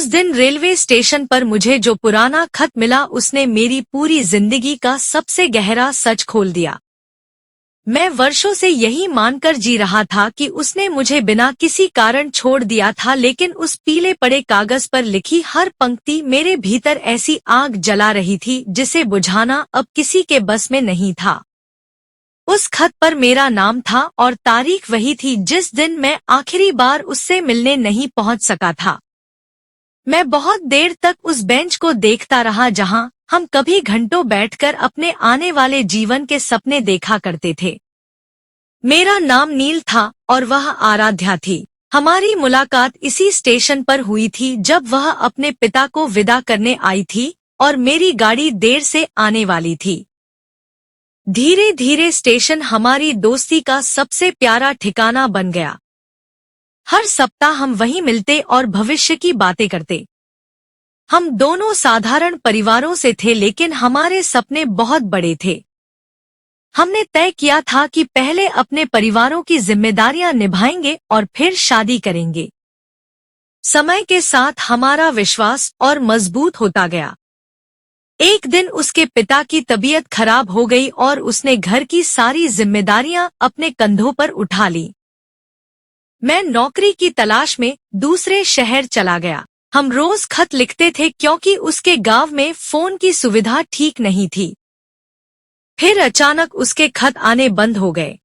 उस दिन railway station पर मुझे जो पुराना खत मिला उसने मेरी पूरी जिंदगी का सबसे गहरा सच खोल दिया। मैं वर्षों से यही मानकर जी रहा था कि उसने मुझे बिना किसी कारण छोड़ दिया था, लेकिन उस पीले पड़े कागज पर लिखी हर पंक्ति मेरे भीतर ऐसी आग जला रही थी जिसे बुझाना अब किसी के बस में नहीं था। उस खत पर मेरा नाम था और तारीख वही थी जिस दिन मैं आखिरी बार उससे मिलने नहीं पहुंच सका था। मैं बहुत देर तक उस बेंच को देखता रहा जहां हम कभी घंटों बैठकर अपने आने वाले जीवन के सपने देखा करते थे। मेरा नाम नील था और वह आराध्या थी। हमारी मुलाकात इसी स्टेशन पर हुई थी जब वह अपने पिता को विदा करने आई थी और मेरी गाड़ी देर से आने वाली थी। धीरे धीरे स्टेशन हमारी दोस्ती का सबसे प्यारा ठिकाना बन गया। हर सप्ताह हम वहीं मिलते और भविष्य की बातें करते। हम दोनों साधारण परिवारों से थे, लेकिन हमारे सपने बहुत बड़े थे। हमने तय किया था कि पहले अपने परिवारों की जिम्मेदारियां निभाएंगे और फिर शादी करेंगे। समय के साथ हमारा विश्वास और मजबूत होता गया। एक दिन उसके पिता की तबीयत खराब हो गई और उसने घर की सारी जिम्मेदारियां अपने कंधों पर उठा ली। मैं नौकरी की तलाश में दूसरे शहर चला गया। हम रोज खत लिखते थे क्योंकि उसके गांव में फोन की सुविधा ठीक नहीं थी। फिर अचानक उसके खत आने बंद हो गए।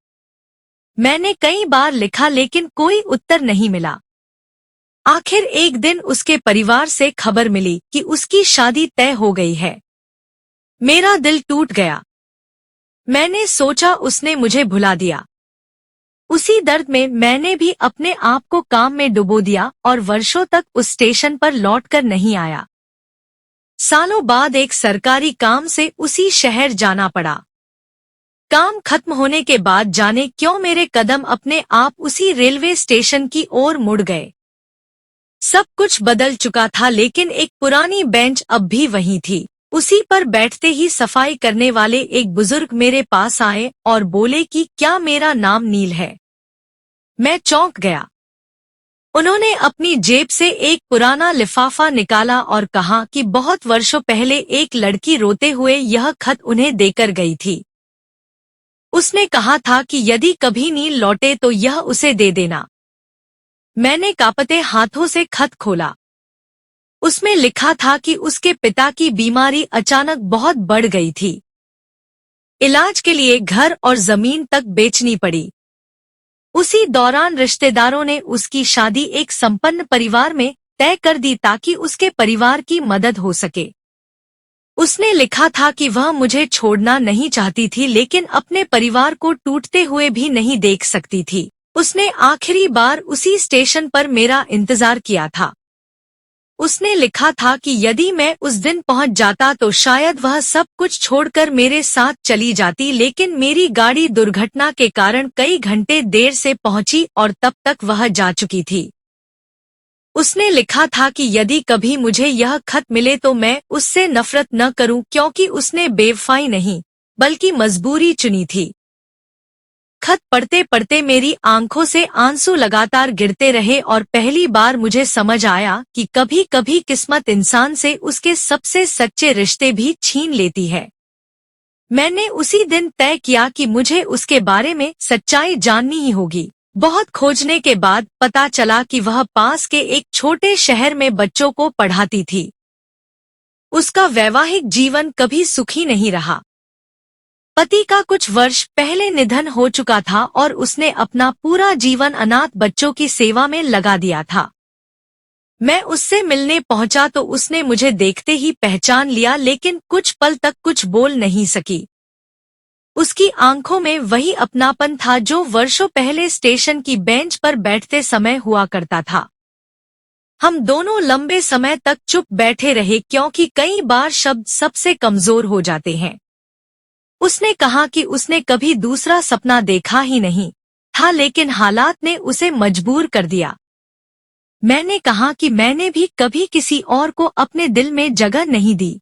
मैंने कई बार लिखा लेकिन कोई उत्तर नहीं मिला। आखिर एक दिन उसके परिवार से खबर मिली कि उसकी शादी तय हो गई है। मेरा दिल टूट गया। मैंने सोचा उसने मुझे भुला दिया। उसी दर्द में मैंने भी अपने आप को काम में डुबो दिया और वर्षों तक उस स्टेशन पर लौटकर नहीं आया। सालों बाद एक सरकारी काम से उसी शहर जाना पड़ा। काम खत्म होने के बाद जाने क्यों मेरे कदम अपने आप उसी रेलवे स्टेशन की ओर मुड़ गए। सब कुछ बदल चुका था, लेकिन एक पुरानी बेंच अब भी वहीं थी। उसी पर बैठते ही सफाई करने वाले एक बुजुर्ग मेरे पास आए और बोले कि क्या मेरा नाम नील है। मैं चौंक गया। उन्होंने अपनी जेब से एक पुराना लिफाफा निकाला और कहा कि बहुत वर्षों पहले एक लड़की रोते हुए यह खत उन्हें देकर गई थी। उसने कहा था कि यदि कभी नील लौटे तो यह उसे दे देना। मैंने कांपते हाथों से खत खोला। उसमें लिखा था कि उसके पिता की बीमारी अचानक बहुत बढ़ गई थी। इलाज के लिए घर और जमीन तक बेचनी पड़ी। उसी दौरान रिश्तेदारों ने उसकी शादी एक संपन्न परिवार में तय कर दी ताकि उसके परिवार की मदद हो सके। उसने लिखा था कि वह मुझे छोड़ना नहीं चाहती थी, लेकिन अपने परिवार को टूटते हुए भी नहीं देख सकती थी। उसने आखिरी बार उसी स्टेशन पर मेरा इंतजार किया था। उसने लिखा था कि यदि मैं उस दिन पहुंच जाता तो शायद वह सब कुछ छोड़कर मेरे साथ चली जाती, लेकिन मेरी गाड़ी दुर्घटना के कारण कई घंटे देर से पहुंची और तब तक वह जा चुकी थी। उसने लिखा था कि यदि कभी मुझे यह खत मिले तो मैं उससे नफरत न करूं, क्योंकि उसने बेवफाई नहीं बल्कि मजबूरी चुनी थी। खत पढ़ते पढ़ते मेरी आंखों से आंसू लगातार गिरते रहे और पहली बार मुझे समझ आया कि कभी कभी किस्मत इंसान से उसके सबसे सच्चे रिश्ते भी छीन लेती है। मैंने उसी दिन तय किया कि मुझे उसके बारे में सच्चाई जाननी ही होगी। बहुत खोजने के बाद पता चला कि वह पास के एक छोटे शहर में बच्चों को पढ़ाती थी। उसका वैवाहिक जीवन कभी सुखी नहीं रहा। पति का कुछ वर्ष पहले निधन हो चुका था और उसने अपना पूरा जीवन अनाथ बच्चों की सेवा में लगा दिया था। मैं उससे मिलने पहुंचा तो उसने मुझे देखते ही पहचान लिया, लेकिन कुछ पल तक कुछ बोल नहीं सकी। उसकी आंखों में वही अपनापन था जो वर्षों पहले स्टेशन की बेंच पर बैठते समय हुआ करता था। हम दोनों लंबे समय तक चुप बैठे रहे, क्योंकि कई बार शब्द सबसे कमजोर हो जाते हैं। उसने कहा कि उसने कभी दूसरा सपना देखा ही नहीं था, लेकिन हालात ने उसे मजबूर कर दिया। मैंने कहा कि मैंने भी कभी किसी और को अपने दिल में जगह नहीं दी।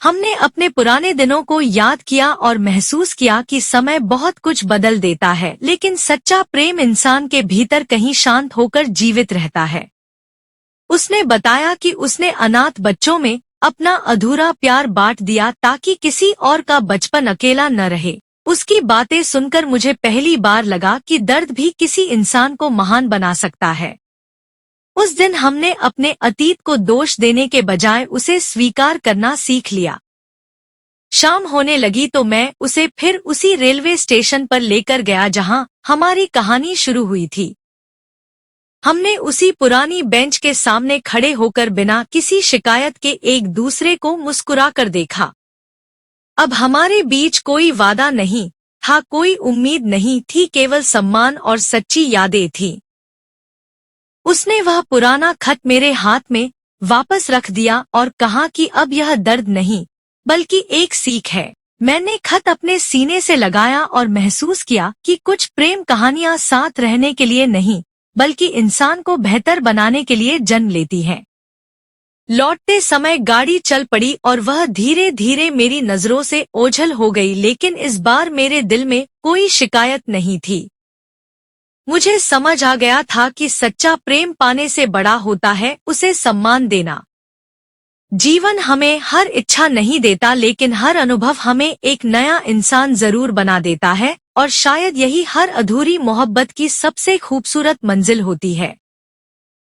हमने अपने पुराने दिनों को याद किया और महसूस किया कि समय बहुत कुछ बदल देता है, लेकिन सच्चा प्रेम इंसान के भीतर कहीं शांत होकर जीवित रहता है। उसने बताया कि उसने अनाथ बच्चों में अपना अधूरा प्यार बांट दिया ताकि किसी और का बचपन अकेला न रहे। उसकी बातें सुनकर मुझे पहली बार लगा कि दर्द भी किसी इंसान को महान बना सकता है। उस दिन हमने अपने अतीत को दोष देने के बजाय उसे स्वीकार करना सीख लिया। शाम होने लगी तो मैं उसे फिर उसी रेलवे स्टेशन पर लेकर गया जहां हमारी कहानी शुरू हुई थी। हमने उसी पुरानी बेंच के सामने खड़े होकर बिना किसी शिकायत के एक दूसरे को मुस्कुराकर देखा। अब हमारे बीच कोई वादा नहीं था, कोई उम्मीद नहीं थी, केवल सम्मान और सच्ची यादें थीं। उसने वह पुराना खत मेरे हाथ में वापस रख दिया और कहा कि अब यह दर्द नहीं बल्कि एक सीख है। मैंने खत अपने सीने से लगाया और महसूस किया कि कुछ प्रेम कहानियां साथ रहने के लिए नहीं बल्कि इंसान को बेहतर बनाने के लिए जन्म लेती हैं। लौटते समय गाड़ी चल पड़ी और वह धीरे धीरे मेरी नजरों से ओझल हो गई, लेकिन इस बार मेरे दिल में कोई शिकायत नहीं थी। मुझे समझ आ गया था कि सच्चा प्रेम पाने से बड़ा होता है, उसे सम्मान देना। जीवन हमें हर इच्छा नहीं देता, लेकिन हर अनुभव हमें एक नया इंसान जरूर बना देता है और शायद यही हर अधूरी मोहब्बत की सबसे खूबसूरत मंजिल होती है।